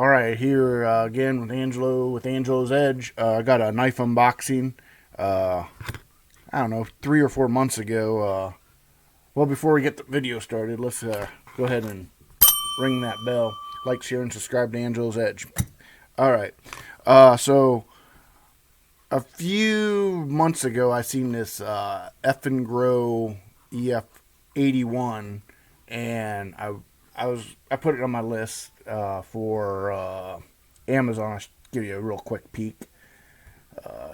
All right, here again with Angelo with Angelo's Edge. I got a knife unboxing. Uh, I don't know, 3 or 4 months ago. Well, before we get the video started, let's go ahead and ring that bell. Like, share, and subscribe to Angelo's Edge. All right. So a few months ago, I seen this Eafengrow EF 81, and I put it on my list for Amazon. I'll give you a real quick peek.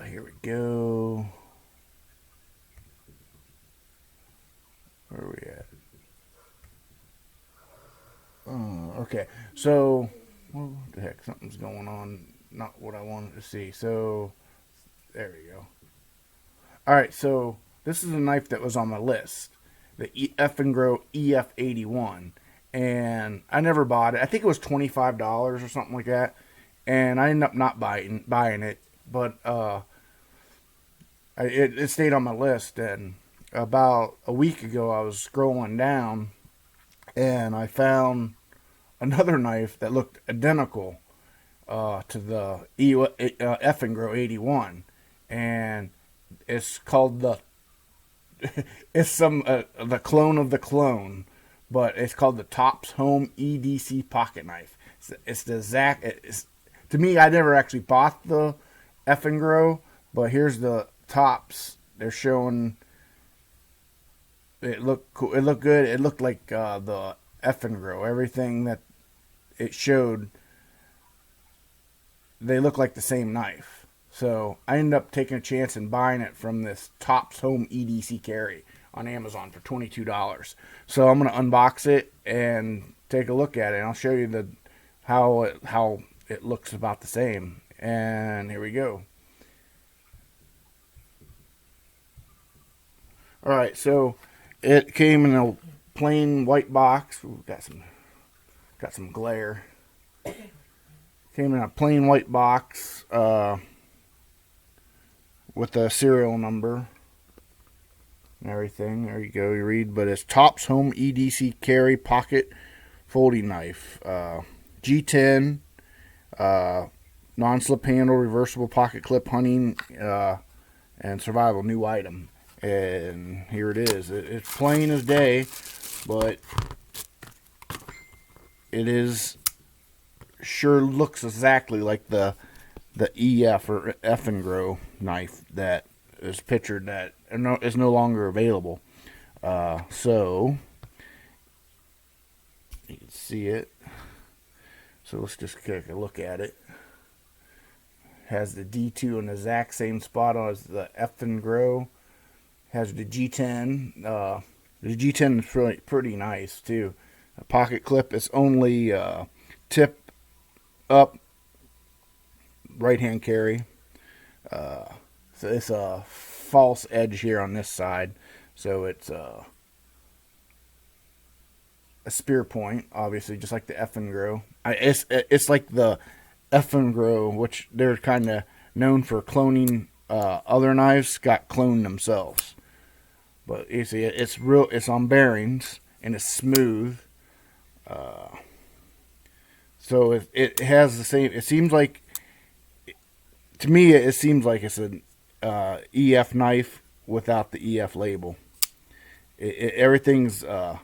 Here we go. Where are we at? Okay, so what the heck? Something's going on. Not what I wanted to see. So there we go. All right, so this is a knife that was on my list, the Eafengrow EF 81, and I never bought it. I think it was $25 or something like that, and I ended up not buying it. But it stayed on my list, and about a week ago I was scrolling down, and I found another knife that looked identical to the Eafengrow 81, and it's called the it's the clone of the clone, but it's called the Tops Home EDC pocket knife. It's the exact. To me, I never actually bought the Eafengrow, but here's the Tops. They're showing. It looked cool. It looked good. It looked like the Eafengrow. Everything that it showed, they look like the same knife. So I ended up taking a chance and buying it from this Tops Home EDC carry on Amazon for $22. So I'm gonna unbox it and take a look at it. And I'll show you how it looks about the same. And here we go. All right, so it came in a plain white box. Ooh, got some glare. Came in a plain white box with a serial number and everything. There you go. You read, but it's Tops Home EDC carry pocket folding knife. G10, non-slip handle, reversible pocket clip, hunting, and survival new item. And here it is. It's plain as day, but it is sure looks exactly like the EF or Eafengrow knife that is pictured that is no longer available. So you can see it. So let's just take a look at it. Has the D2 in the exact same spot as the Eafengrow. Has the G10. The G10 is pretty nice too. A pocket clip is only tip up, right hand carry. So it's a false edge here on this side. So it's a spear point, obviously, just like the Eafengrow. It's like the Eafengrow, which they're kind of known for cloning other knives, got cloned themselves. But you see, it's real. It's on bearings and it's smooth. So it has the same. It seems like, to me, it seems like it's an EF knife without the EF label. Everything's the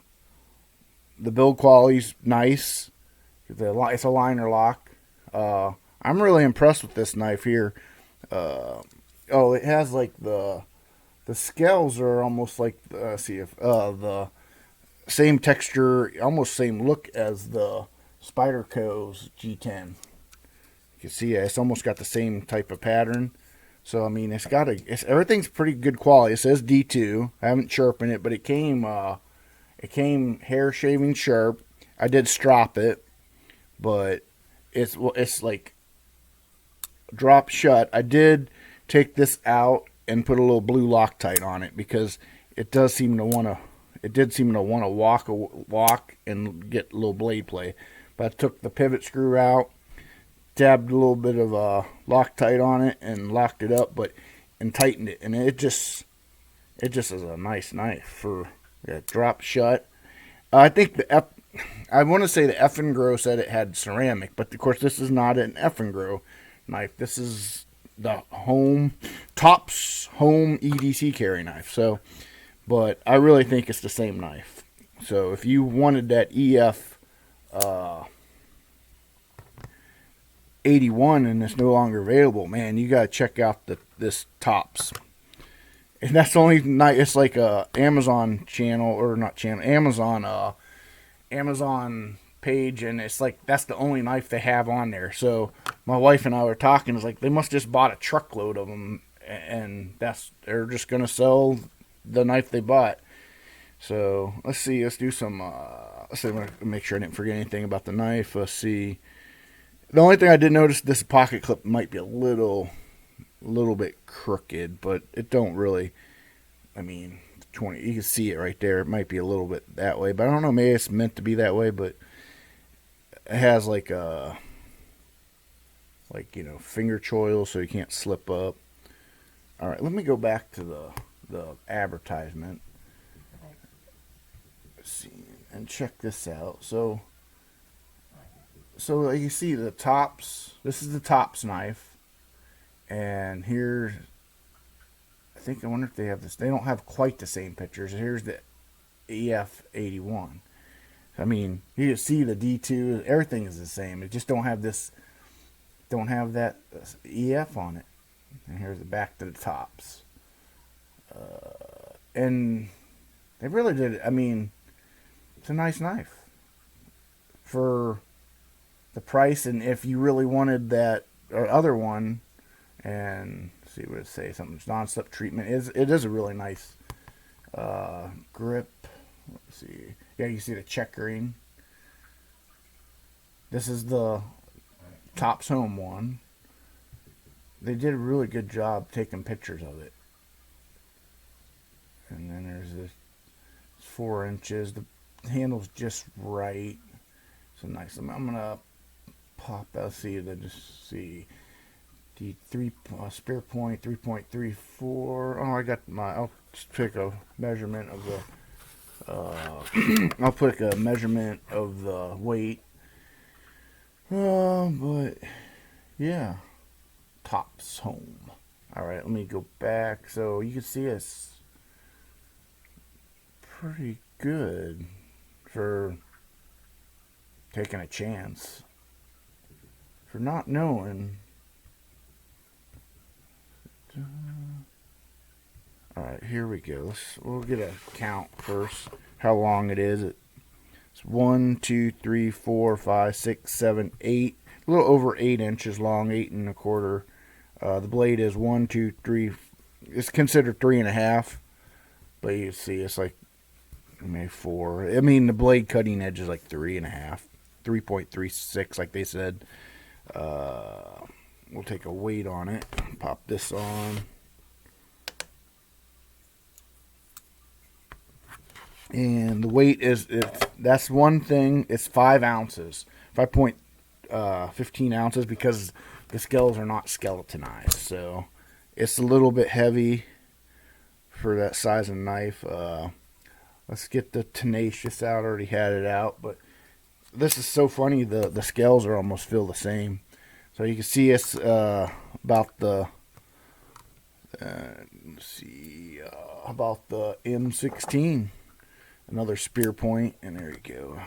build quality's nice. It's a liner lock. I'm really impressed with this knife here. It has like the scales are almost like the same texture, almost same look as the Spyderco's G10. You can see it's almost got the same type of pattern. So I mean, everything's pretty good quality. It says D2. I haven't sharpened it, but it came hair shaving sharp. I did strop it, but it's like drop shut. I did take this out and put a little blue Loctite on it because it did seem to want to walk and get a little blade play. But I took the pivot screw out, dabbed a little bit of Loctite on it, and locked it up, and tightened it, and it just is a nice knife for drop shut. I think the I want to say the Eafengrow said it had ceramic, but of course this is not an Eafengrow knife. This is the Tops Home EDC carry knife. So, but I really think it's the same knife. So if you wanted that EF 81 and it's no longer available, man, you gotta check out this Tops. And that's the only night. It's like a Amazon channel, or not channel, Amazon page, and it's like that's the only knife they have on there. So my wife and I were talking. It's like they must just bought a truckload of them, and they're just gonna sell the knife they bought. So let's see. Let's do some. Let's see. I'm gonna make sure I didn't forget anything about the knife. Let's see. The only thing I did notice, this pocket clip might be a little bit crooked, but it don't really. I mean, 20. You can see it right there. It might be a little bit that way, but I don't know. Maybe it's meant to be that way, but it has like a finger choil, so you can't slip up. All right, let me go back to the advertisement. Let's see and check this out. So you see the Tops. This is the Tops knife, and here, I wonder if they have this. They don't have quite the same pictures. Here's the EF 81. I mean, you can see the D2. Everything is the same. It just don't have that EF on it. And here's the back to the Tops. And they really did. I mean, it's a nice knife for the price, and if you really wanted that or other one, and see what it say, something non-slip treatment, it is a really nice grip. Let's see, yeah, you see the checkering. This is the Tops Home one. They did a really good job taking pictures of it. And then there's this 4 inches. The handle's just right. So nice. I'm gonna pop out. See the spear point 3.34. Oh, I got I'll just pick a measurement of the. I'll put a measurement of the weight. But yeah, Tops Home. All right, let me go back so you can see it's pretty good for taking a chance, for not knowing. All right, here we go. We'll get a count first. How long it is? It's 1, 2, 3, 4, 5, 6, 7, 8. A little over 8 inches long, 8 1/4. The blade is 1, 2, 3. It's considered 3.5, but you see it's like maybe 4. I mean, the blade cutting edge is like 3.5, 3.36, like they said. We'll take a weight on it. Pop this on. And the weight that's one thing. It's 5 ounces, 5.15 ounces, because the scales are not skeletonized. So it's a little bit heavy for that size of knife. Let's get the tenacious out. I already had it out, but this is so funny. The scales are almost feel the same. So you can see it's about the about the M16. Another spear point, and there you go.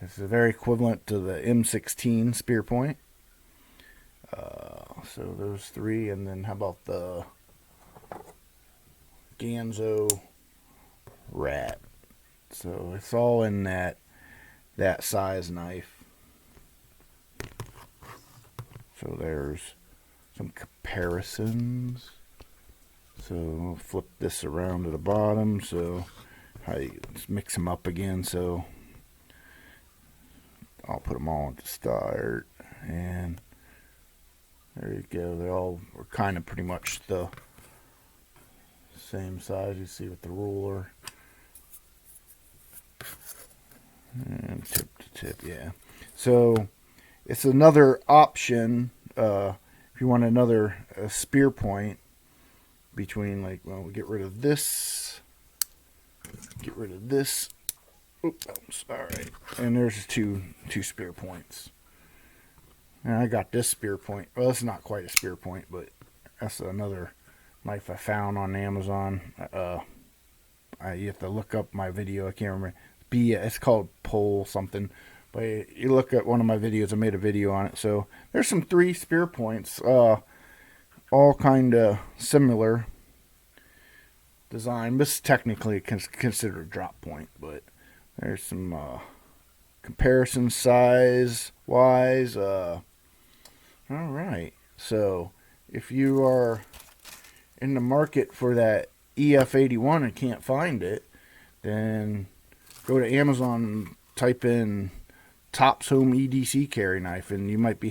It's very equivalent to the M16 spear point. So those 3, and then how about the Ganzo Rat? So it's all in that size knife. So there's some comparisons. So we'll flip this around to the bottom. So let's mix them up again. So I'll put them all into start, and there you go. They all were kind of pretty much the same size. You see with the ruler and tip to tip, yeah. So it's another option if you want another spear point between, like, well, we get rid of this. Get rid of this Oops, all right. And there's two spear points. And I got this spear point. Well, it's not quite a spear point, but that's another knife I found on Amazon. You have to look up my video. I can't remember. It's called Pole something. But you look at one of my videos. I made a video on it. So there's some 3 spear points. All kind of similar design. This is technically considered a drop point, but there's some comparison size wise. All right. So if you are in the market for that EF81 and can't find it, then go to Amazon and type in Tops Home EDC carry knife, and you might be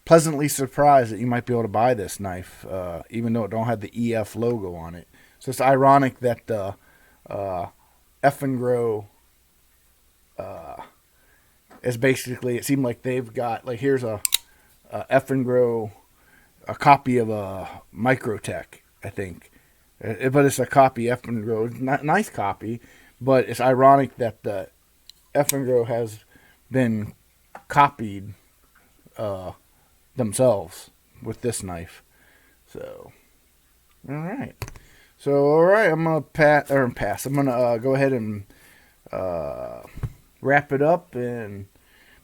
pleasantly surprised that you might be able to buy this knife, even though it don't have the EF logo on it. So it's ironic that the Eafengrow is basically, it seemed like they've got, like, here's a Eafengrow, a copy of a Microtech, I think. But it's a copy, Eafengrow, nice copy, but it's ironic that the Eafengrow has been copied themselves with this knife. So, all right. I'm gonna pass. I'm gonna go ahead and wrap it up. And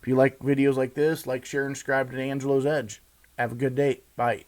if you like videos like this, like, share, and subscribe to Angelo's Edge. Have a good day. Bye.